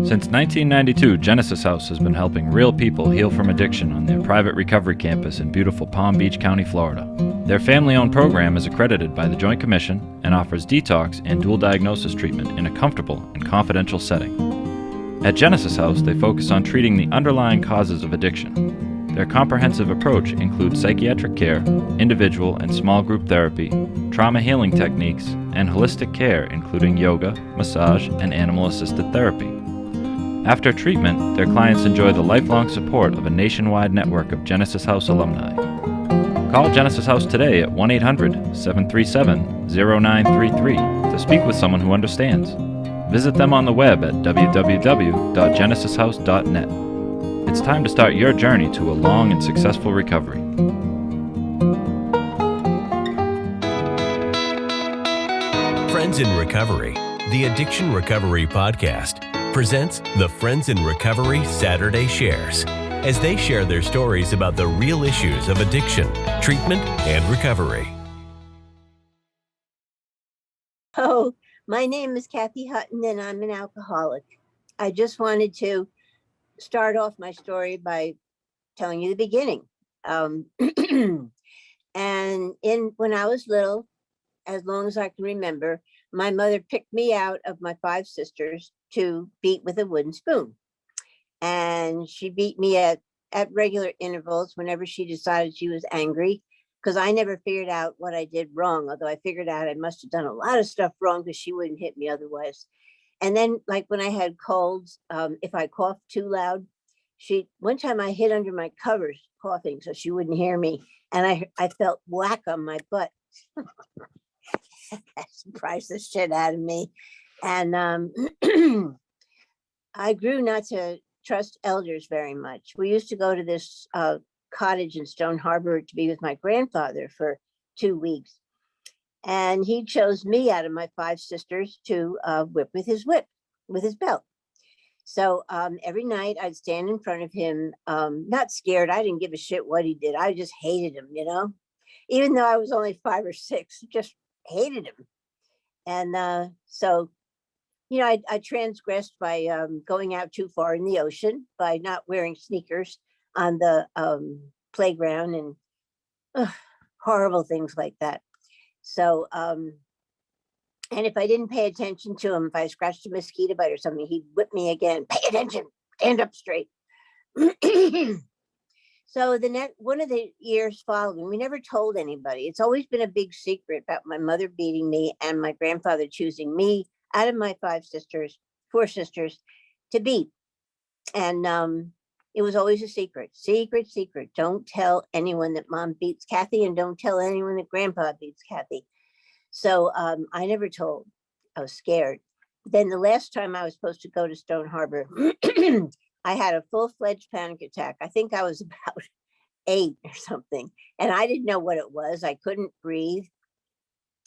Since 1992, Genesis House has been helping real people heal from addiction on their private recovery campus in beautiful Palm Beach County, Florida. Their family-owned program is accredited by the Joint Commission and offers detox and dual diagnosis treatment in a comfortable and confidential setting. At Genesis House, they focus on treating the underlying causes of addiction. Their comprehensive approach includes psychiatric care, individual and small group therapy, trauma healing techniques, and holistic care including yoga, massage, and animal-assisted therapy. After treatment, their clients enjoy the lifelong support of a nationwide network of Genesis House alumni. Call Genesis House today at 1-800-737-0933 to speak with someone who understands. Visit them on the web at www.genesishouse.net. It's time to start your journey to a long and successful recovery. Friends in Recovery, the Addiction Recovery Podcast, presents the Friends in Recovery Saturday Shares, as they share their stories about the real issues of addiction, treatment, and recovery. Oh, my name is Cathy Hutton, and I'm an alcoholic. I just wanted to start off my story by telling you the beginning. And when I was little, as long as I can remember, my mother picked me out of my 5 sisters to beat with a wooden spoon. And she beat me at regular intervals whenever she decided she was angry, because I never figured out what I did wrong, although I figured out I must have done a lot of stuff wrong because she wouldn't hit me otherwise. And then, like when I had colds, if I coughed too loud, one time I hid under my covers coughing so she wouldn't hear me. And I felt whack on my butt. That surprised the shit out of me. And I grew not to trust elders very much. We used to go to this cottage in Stone Harbor to be with my grandfather for 2 weeks. And he chose me out of my 5 sisters to whip with his belt. So every night I'd stand in front of him, not scared. I didn't give a shit what he did. I just hated him, even though I was only 5 or 6, just hated him. And so, I transgressed by going out too far in the ocean, by not wearing sneakers on the playground, and horrible things like that. So, and if I didn't pay attention to him, if I scratched a mosquito bite or something, he'd whip me again. Pay attention, stand up straight. So one of the years following, we never told anybody. It's always been a big secret about my mother beating me and my grandfather choosing me out of my 4 sisters, to beat. And it was always a secret. Don't tell anyone that Mom beats Cathy, and don't tell anyone that Grandpa beats Cathy. So I never told. I was scared. Then the last time I was supposed to go to Stone Harbor, I had a full-fledged panic attack. I think I was about 8 or something. And I didn't know what it was. I couldn't breathe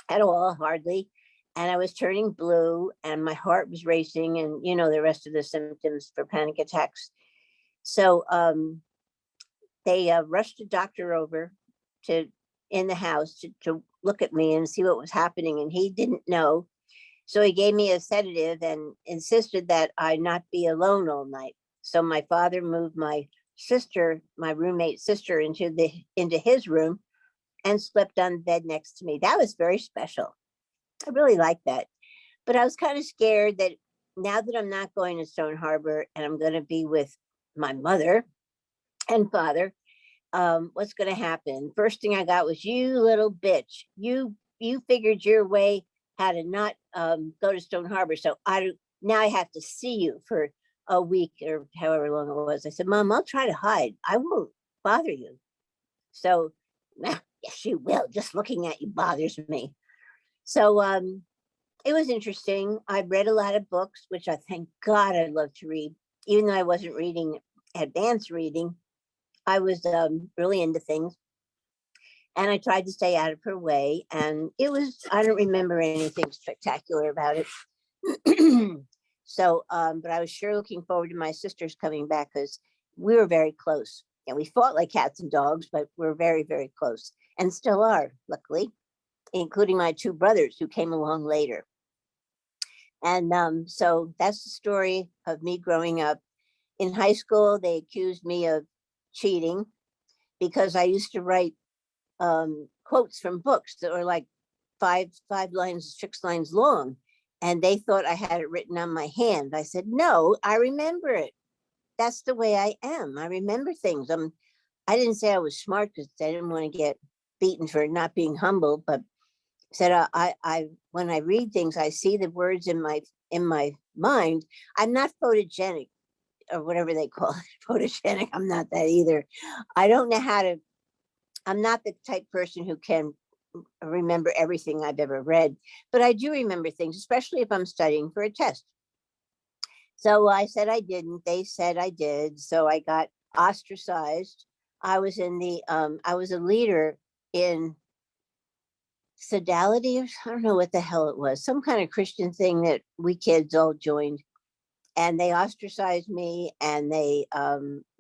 at all, hardly. And I was turning blue, and my heart was racing, and the rest of the symptoms for panic attacks. So they rushed a doctor over in the house to look at me and see what was happening. And he didn't know. So he gave me a sedative and insisted that I not be alone all night. So my father moved my roommate's sister, into his room and slept on the bed next to me. That was very special. I really liked that. But I was kind of scared that now that I'm not going to Stone Harbor and I'm going to be with my mother and father, what's going to happen? First thing I got was, you little bitch. You figured your way how to not go to Stone Harbor. So now I have to see you for a week or however long it was. I said, Mom, I'll try to hide. I won't bother you. So, yes, you will. Just looking at you bothers me. So it was interesting. I read a lot of books, which I thank God I love to read. Even though I wasn't reading advanced reading, I was really into things. And I tried to stay out of her way. And I don't remember anything spectacular about it. So, but I was sure looking forward to my sisters coming back, because we were very close. And we fought like cats and dogs, but we're very, very close, and still are, luckily, including my 2 brothers who came along later. And so that's the story of me growing up. In high school, they accused me of cheating because I used to write quotes from books that were like five lines, 6 lines long. And they thought I had it written on my hand. I said, no, I remember it. That's the way I am. I remember things. I didn't say I was smart because I didn't want to get beaten for not being humble, but said I when I read things, I see the words in my mind. I'm not photogenic or whatever they call it. Photogenic. I'm not that either. I don't know how to. I'm not the type person who can remember everything I've ever read, but I do remember things, especially if I'm studying for a test. So I said I didn't. They said I did. So I got ostracized. I was I was a leader in Sodality, or I don't know what the hell it was, some kind of Christian thing that we kids all joined. And they ostracized me, and they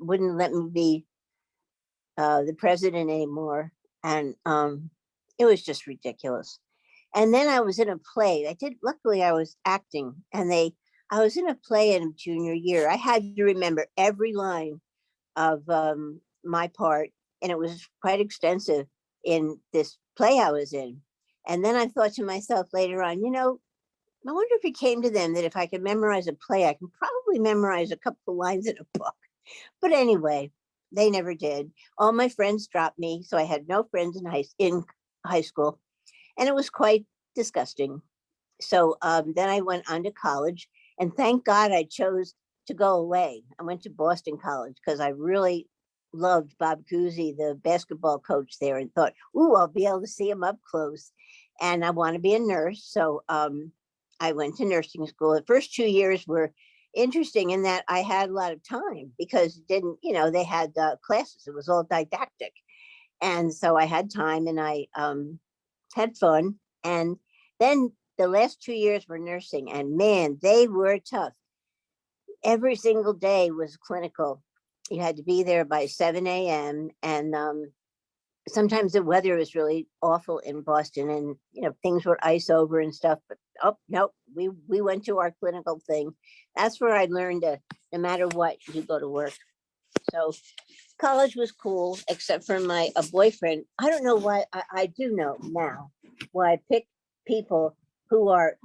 wouldn't let me be the president anymore. And it was just ridiculous. And then I was in a play. Luckily I was acting, and I was in a play in junior year. I had to remember every line of my part, and it was quite extensive in this play I was in. And then I thought to myself later on, I wonder if it came to them that if I could memorize a play, I can probably memorize a couple of lines in a book. But anyway, they never did. All my friends dropped me, so I had no friends in high school, and it was quite disgusting. So then I went on to college, and thank God I chose to go away. I went to Boston College because I really loved Bob Cousy, the basketball coach there, and thought, ooh, I'll be able to see him up close. And I want to be a nurse. So I went to nursing school. The first 2 years were interesting in that I had a lot of time because they had classes. It was all didactic. And so I had time, and I had fun. And then the last 2 years were nursing, and man, they were tough. Every single day was clinical. You had to be there by 7 a.m. And sometimes the weather was really awful in Boston, and things were ice over and stuff. But oh no, we went to our clinical thing. That's where I learned that no matter what, you go to work. So college was cool, except for a boyfriend. I don't know why. I do know now why I pick people who are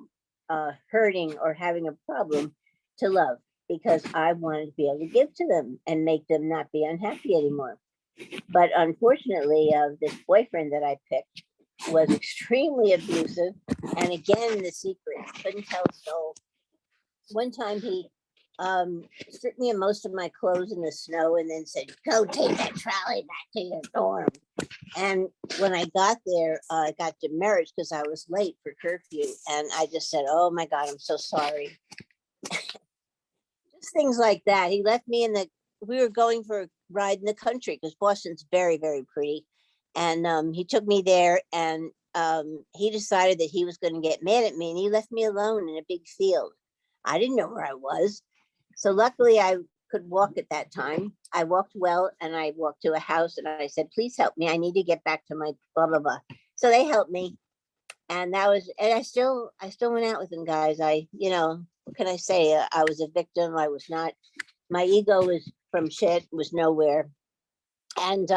hurting or having a problem to love, because I wanted to be able to give to them and make them not be unhappy anymore. But unfortunately, this boyfriend that I picked was extremely abusive. And again, the secret, couldn't tell a soul. One time he stripped me of most of my clothes in the snow and then said, go take that trolley back to your dorm. And when I got there, I got demerits because I was late for curfew. And I just said, oh my God, I'm so sorry. Just things like that. He left me we were going for a ride in the country because Boston's very, very pretty. And he took me there, and he decided that he was going to get mad at me, and he left me alone in a big field. I didn't know where I was. So luckily I could walk at that time. I walked well, and I walked to a house, and I said, please help me. I need to get back to my blah, blah, blah. So they helped me. And I still went out with them, guys. What can I say? I was a victim. I was not, my ego was from shit, was nowhere. And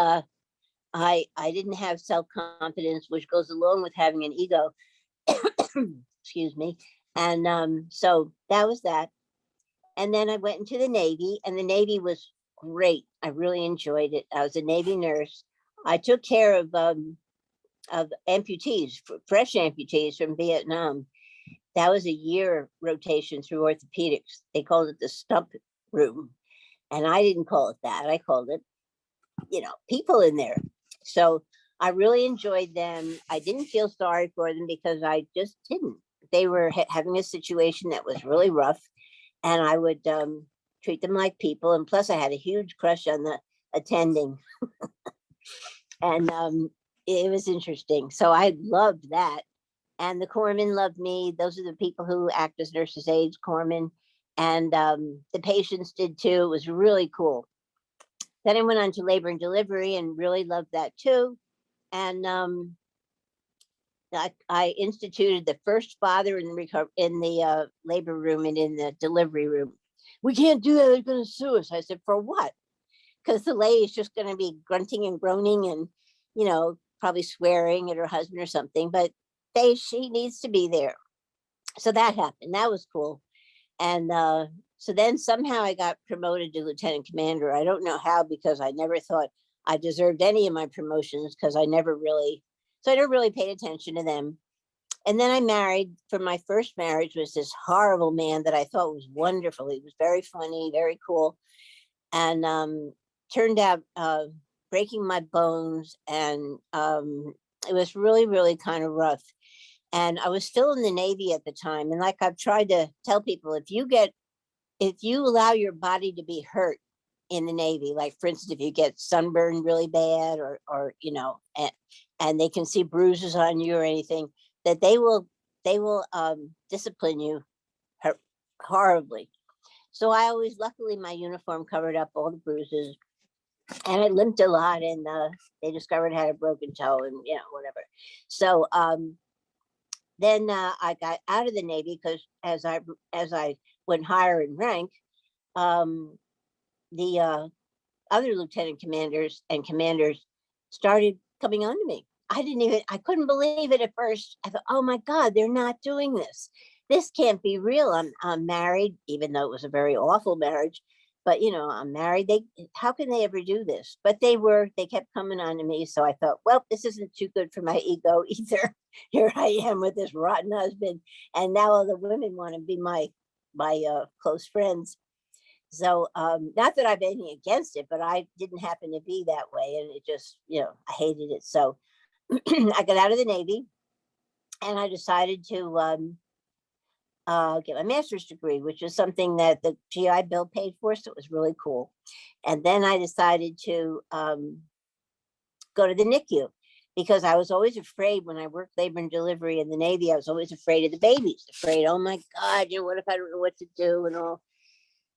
I didn't have self-confidence, which goes along with having an ego. Excuse me. And so that was that. And then I went into the Navy, and the Navy was great. I really enjoyed it. I was a Navy nurse. I took care of amputees, fresh amputees from Vietnam. That was a year rotation through orthopedics. They called it the stump room. And I didn't call it that. I called it, people in there. So I really enjoyed them. I didn't feel sorry for them because I just didn't. They were having a situation that was really rough, and I would treat them like people. And plus I had a huge crush on the attending. And it was interesting. So I loved that. And the corpsmen loved me. Those are the people who act as nurses' aides, corpsmen. And the patients did too. It was really cool. Then I went on to labor and delivery and really loved that too. And I instituted the first father in the labor room and in the delivery room. We can't do that. They're going to sue us. I said, for what? Because the lady's just going to be grunting and groaning and, probably swearing at her husband or something. But she needs to be there. So that happened. That was cool. And so then somehow I got promoted to lieutenant commander. I don't know how, because I never thought I deserved any of my promotions, because I never really paid attention to them. And then I married. For my first marriage was this horrible man that I thought was wonderful. He was very funny, very cool, and turned out breaking my bones. And it was really, really kind of rough. And I was still in the Navy at the time. And like I've tried to tell people, if you allow your body to be hurt in the Navy, like for instance, if you get sunburned really bad, or and they can see bruises on you or anything, that they will discipline you horribly. So luckily my uniform covered up all the bruises, and I limped a lot, and they discovered I had a broken toe, and whatever. So then I got out of the Navy, because as I went higher in rank, the other lieutenant commanders and commanders started coming on to me. I couldn't believe it at first. I thought, oh my God, they're not doing this. This can't be real. I'm married, even though it was a very awful marriage. But I'm married. How can they ever do this? But they kept coming on to me. So I thought, well, this isn't too good for my ego either. Here I am with this rotten husband, and now all the women want to be my close friends. So not that I've anything against it, but I didn't happen to be that way, and it just, I hated it. So I got out of the Navy, and I decided to get my master's degree, which is something that the GI Bill paid for, so it was really cool. And then I decided to go to the Nicu, because I was always afraid when I worked labor and delivery in the Navy. I was always afraid of the babies, afraid, oh my God, what if I don't know what to do and all.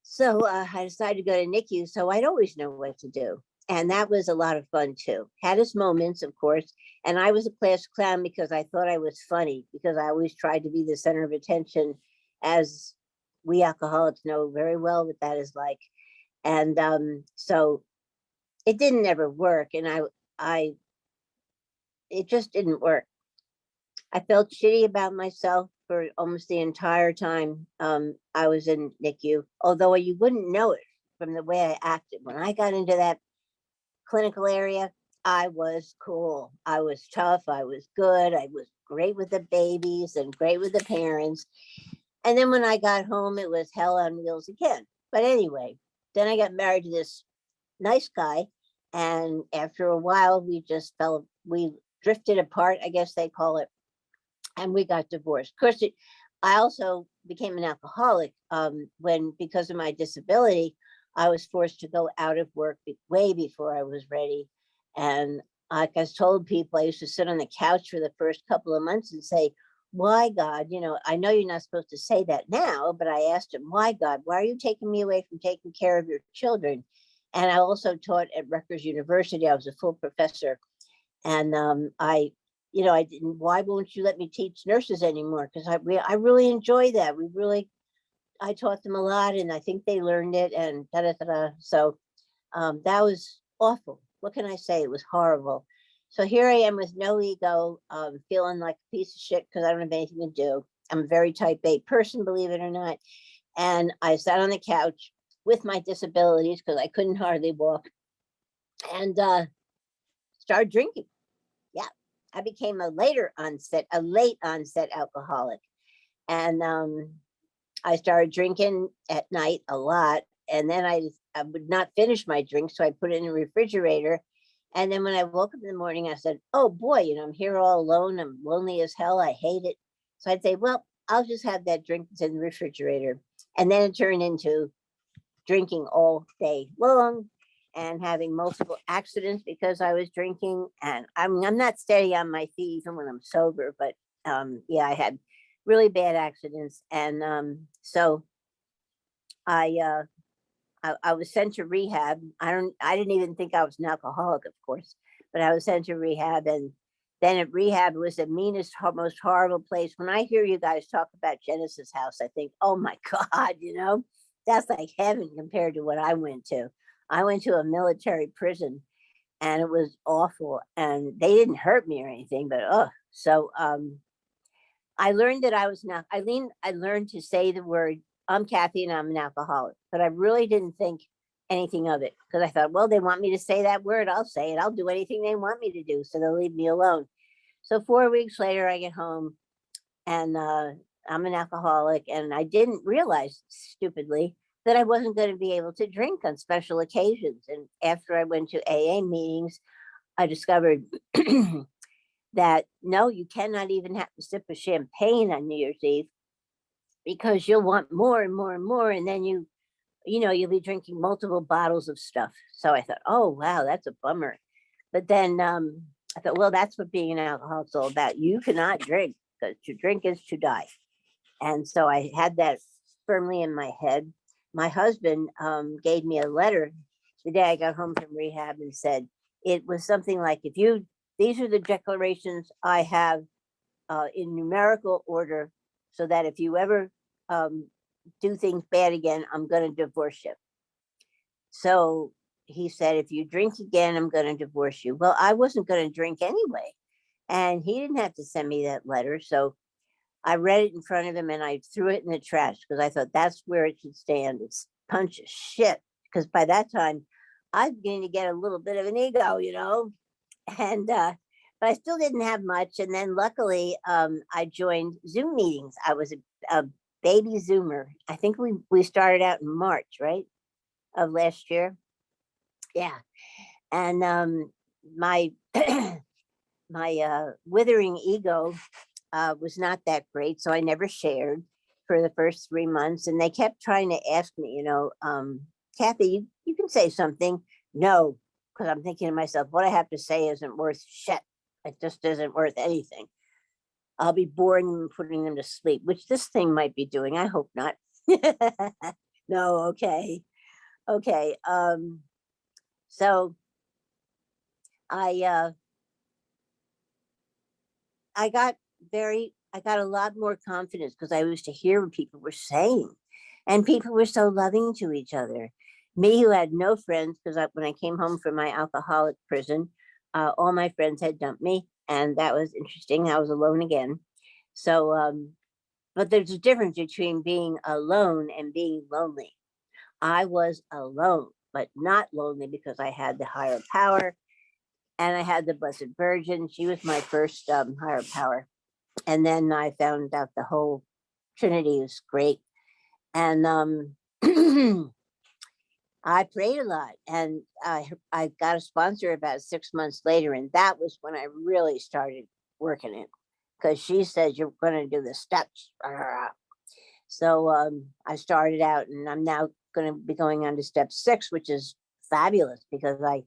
So I decided to go to Nicu, so I'd always know what to do. And that was a lot of fun too. Had its moments, of course. And I was a class clown because I thought I was funny, because I always tried to be the center of attention, as we alcoholics know very well what that is like. And so it didn't ever work. And it just didn't work. I felt shitty about myself for almost the entire time I was in NICU, although you wouldn't know it from the way I acted. When I got into that clinical area, I was cool. I was tough. I was good. I was great with the babies and great with the parents. And then when I got home, it was hell on wheels again. But anyway, then I got married to this nice guy. And after a while, we drifted apart, I guess they call it. And we got divorced. Of course, I also became an alcoholic because of my disability. I was forced to go out of work way before I was ready. And like I told people, I used to sit on the couch for the first couple of months and say, why God, I know you're not supposed to say that now, but I asked him, why God, why are you taking me away from taking care of your children? And I also taught at Rutgers University. I was a full professor. And I didn't, why won't you let me teach nurses anymore? Because I really enjoy that. I taught them a lot, and I think they learned it, and da-da-da-da. So that was awful. What can I say? It was horrible. So here I am with no ego, feeling like a piece of shit because I don't have anything to do. I'm a very type A person, believe it or not. And I sat on the couch with my disabilities because I couldn't hardly walk, and started drinking. Yeah, I became a late onset alcoholic. And I started drinking at night a lot. And then I would not finish my drink, so I put it in the refrigerator. And then when I woke up in the morning, I said, oh boy, I'm here all alone. I'm lonely as hell. I hate it. So I'd say, well, I'll just have that drink that's in the refrigerator. And then it turned into drinking all day long and having multiple accidents because I was drinking. And I'm not steady on my feet even when I'm sober, but yeah, I had really bad accidents. And so I was sent to rehab. I didn't even think I was an alcoholic, of course, but I was sent to rehab, and Then at rehab, it was the meanest, most horrible place. When I hear you guys talk about Genesis House, I think, oh my God, that's like heaven compared to what I went to. I went to a military prison and it was awful. And they didn't hurt me or anything, but I learned that I was not, I learned to say the word, I'm Kathy and I'm an alcoholic, but I really didn't think anything of it because I thought, well, they want me to say that word. I'll say it. I'll do anything they want me to do. So they'll leave me alone. So 4 weeks later, I get home and I'm an alcoholic. And I didn't realize stupidly that I wasn't going to be able to drink on special occasions. And after I went to AA meetings, I discovered that no, you cannot even have to sip of champagne on New Year's Eve because you'll want more and more and more. And then you'll be drinking multiple bottles of stuff. So I thought, oh, wow, that's a bummer. But then I thought, well, that's what being an alcoholic's all about. You cannot drink because to drink is to die. And so I had that firmly in my head. My husband gave me a letter the day I got home from rehab and said, it was something like, these are the declarations I have in numerical order so that if you ever do things bad again, I'm going to divorce you. So he said, if you drink again, I'm going to divorce you. Well, I wasn't going to drink anyway. And he didn't have to send me that letter. So I read it in front of him and I threw it in the trash because I thought that's where it should stand. It's punch of shit. Because by that time, I was beginning to get a little bit of an ego, and but I still didn't have much. And then luckily, I joined Zoom meetings. I was a baby Zoomer. I think we started out in March, right, of last year. Yeah, and my my withering ego was not that great, so I never shared for the first 3 months. And they kept trying to ask me, Kathy, you can say something. No, because I'm thinking to myself, what I have to say isn't worth shit. It just isn't worth anything. I'll be boring them and putting them to sleep, which this thing might be doing. I hope not. No, okay. So I got a lot more confidence because I used to hear what people were saying, and people were so loving to each other. Me, who had no friends, because when I came home from my alcoholic prison, all my friends had dumped me, and that was interesting. I was alone again. So, but there's a difference between being alone and being lonely. I was alone, but not lonely because I had the higher power and I had the Blessed Virgin. She was my first higher power. And then I found out the whole Trinity was great. And I prayed a lot, and I got a sponsor about 6 months later. And that was when I really started working it because she said, you're going to do the steps. So I started out, and I'm now going to be going on to step 6, which is fabulous because I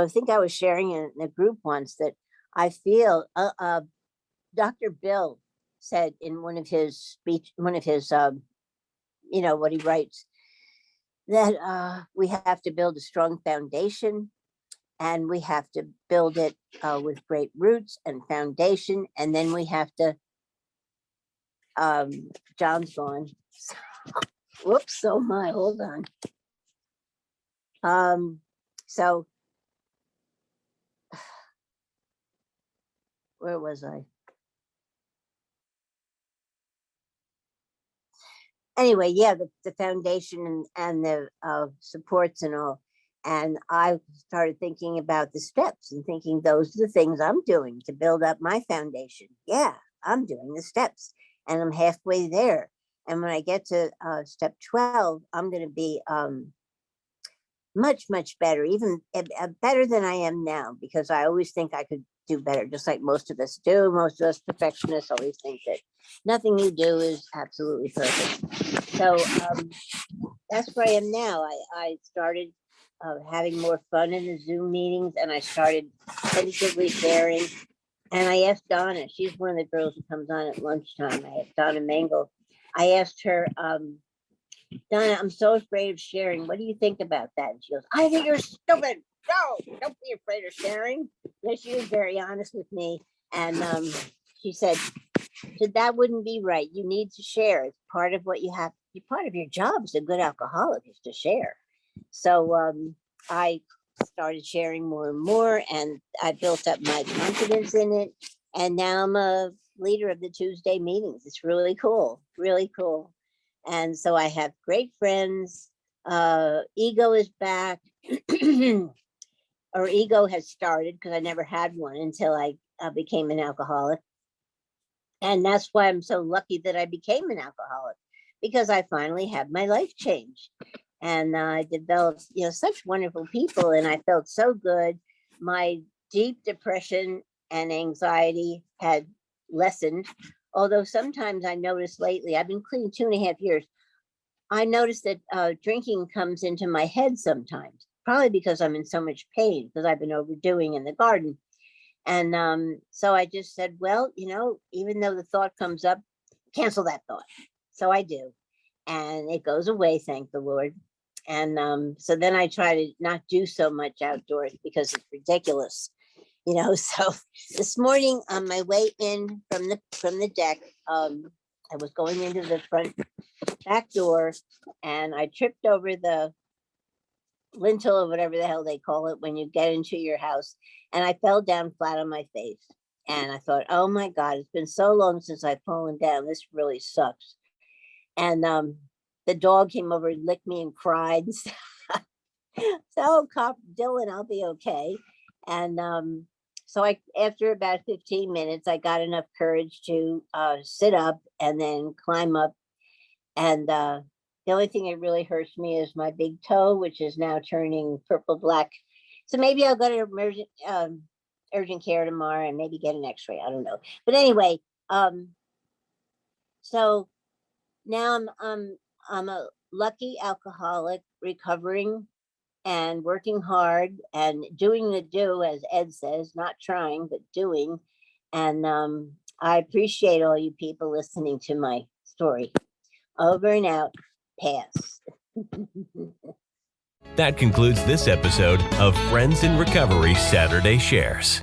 think I was sharing in a group once that I feel Dr. Bill said in one of his what he writes, that we have to build a strong foundation, and we have to build it with great roots and foundation, and then we have to John's gone. Whoops, oh my, hold on. So where was I? Anyway, yeah, the foundation and the supports and all. And I started thinking about the steps and thinking those are the things I'm doing to build up my foundation. Yeah, I'm doing the steps and I'm halfway there. And when I get to step 12, I'm going to be much, much better, even better than I am now, because I always think I could do better, just like most of us do. Most of us perfectionists always think that nothing you do is absolutely perfect. So that's where I am now. I started having more fun in the Zoom meetings, and I started tentatively sharing. And I asked Donna, she's one of the girls who comes on at lunchtime. I asked Donna Mangle. I asked her, Donna, I'm so afraid of sharing. What do you think about that? And she goes, I think you're stupid. No, don't be afraid of sharing. Yeah, she was very honest with me. And she said, that wouldn't be right. You need to share. It's part of what you have. Part of your job as a good alcoholic is to share. So I started sharing more and more, and I built up my confidence in it. And now I'm a leader of the Tuesday meetings. It's really cool, really cool. And so I have great friends. Ego is back, or ego has started, because I never had one until I became an alcoholic. And that's why I'm so lucky that I became an alcoholic, because I finally had my life changed. And I developed, such wonderful people, and I felt so good. My deep depression and anxiety had lessened, although sometimes I noticed lately, I've been clean 2.5 years, I noticed that drinking comes into my head sometimes, probably because I'm in so much pain, because I've been overdoing in the garden. And so I just said, well, even though the thought comes up, cancel that thought. So I do. And it goes away, thank the Lord. And so then I try to not do so much outdoors because it's ridiculous. So this morning on my way in from the deck, I was going into the front back door, and I tripped over the lintel, or whatever the hell they call it when you get into your house, and I fell down flat on my face. And I thought, oh my God, it's been so long since I've fallen down. This really sucks. And the dog came over and licked me and cried. So, Cop Dylan, I'll be okay. And so after about 15 minutes, I got enough courage to sit up and then climb up. And the only thing that really hurts me is my big toe, which is now turning purple black. So maybe I'll go to urgent care tomorrow and maybe get an x-ray. I don't know. But anyway, so now I'm a lucky alcoholic, recovering and working hard and doing the do, as Ed says, not trying, but doing. And I appreciate all you people listening to my story. Over and out. Pass. That concludes this episode of Friends in Recovery Saturday Shares.